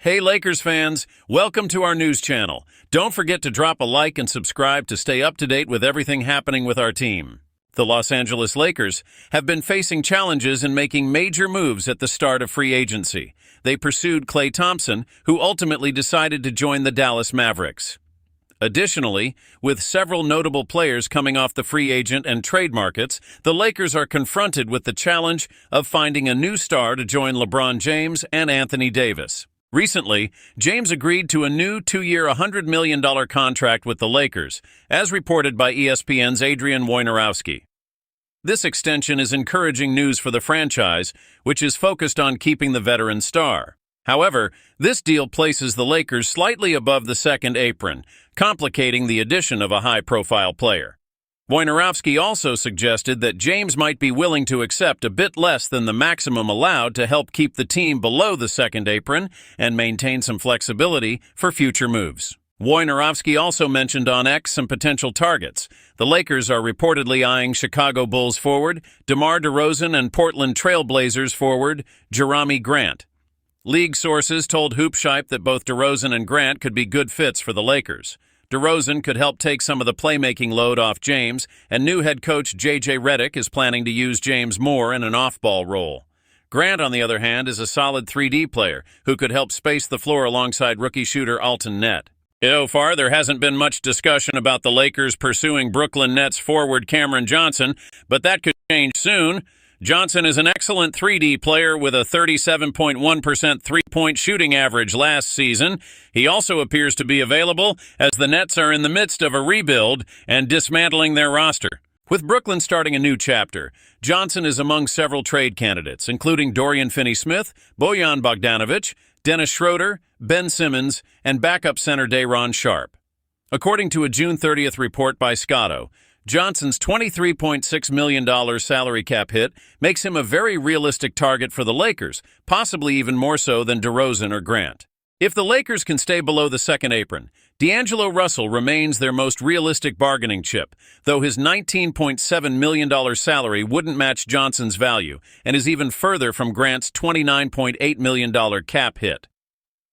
Hey Lakers fans, welcome to our news channel. Don't forget to drop a like and subscribe to stay up to date with everything happening with our team. The Los Angeles Lakers have been facing challenges in making major moves at the start of free agency. They pursued Klay Thompson, who ultimately decided to join the Dallas Mavericks. Additionally, with several notable players coming off the free agent and trade markets, the Lakers are confronted with the challenge of finding a new star to join LeBron James and Anthony Davis. Recently, James agreed to a new 2-year $100 million contract with the Lakers, as reported by ESPN's Adrian Wojnarowski. This extension is encouraging news for the franchise, which is focused on keeping the veteran star. However, this deal places the Lakers slightly above the second apron, complicating the addition of a high-profile player. Wojnarowski also suggested that James might be willing to accept a bit less than the maximum allowed to help keep the team below the second apron and maintain some flexibility for future moves. Wojnarowski also mentioned on X some potential targets. The Lakers are reportedly eyeing Chicago Bulls forward DeMar DeRozan and Portland Trail Blazers forward Jerami Grant. League sources told Hoopshype that both DeRozan and Grant could be good fits for the Lakers. DeRozan could help take some of the playmaking load off James, and new head coach J.J. Redick is planning to use James more in an off-ball role. Grant, on the other hand, is a solid 3D player who could help space the floor alongside rookie shooter Alton Net. So far, there hasn't been much discussion about the Lakers pursuing Brooklyn Nets forward Cameron Johnson, but that could change soon. Johnson is an excellent 3D player with a 37.1% three-point shooting average last season. He also appears to be available as the Nets are in the midst of a rebuild and dismantling their roster. With Brooklyn starting a new chapter, Johnson is among several trade candidates, including Dorian Finney-Smith, Bojan Bogdanovic, Dennis Schroeder, Ben Simmons, and backup center Day'Ron Sharpe. According to a June 30th report by Scotto, Johnson's $23.6 million salary cap hit makes him a very realistic target for the Lakers, possibly even more so than DeRozan or Grant. If the Lakers can stay below the second apron, D'Angelo Russell remains their most realistic bargaining chip, though his $19.7 million salary wouldn't match Johnson's value and is even further from Grant's $29.8 million cap hit.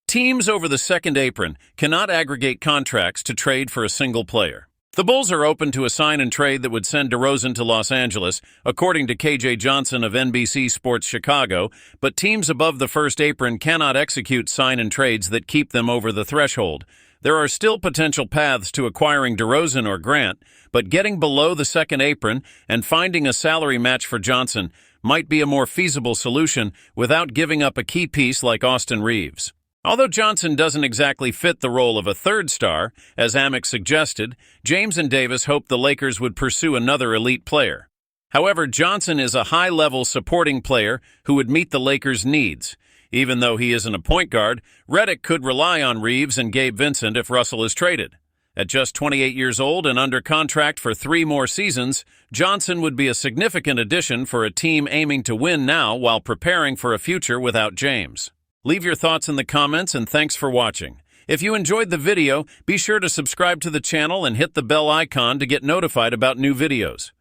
Teams over the second apron cannot aggregate contracts to trade for a single player. The Bulls are open to a sign and trade that would send DeRozan to Los Angeles, according to KJ Johnson of NBC Sports Chicago, but teams above the first apron cannot execute sign and trades that keep them over the threshold. There are still potential paths to acquiring DeRozan or Grant, but getting below the second apron and finding a salary match for Johnson might be a more feasible solution without giving up a key piece like Austin Reeves. Although Johnson doesn't exactly fit the role of a third star, as Amick suggested, James and Davis hoped the Lakers would pursue another elite player. However, Johnson is a high-level supporting player who would meet the Lakers' needs. Even though he isn't a point guard, Redick could rely on Reeves and Gabe Vincent if Russell is traded. At just 28 years old and under contract for 3 more seasons, Johnson would be a significant addition for a team aiming to win now while preparing for a future without James. Leave your thoughts in the comments, and thanks for watching. If you enjoyed the video, be sure to subscribe to the channel and hit the bell icon to get notified about new videos.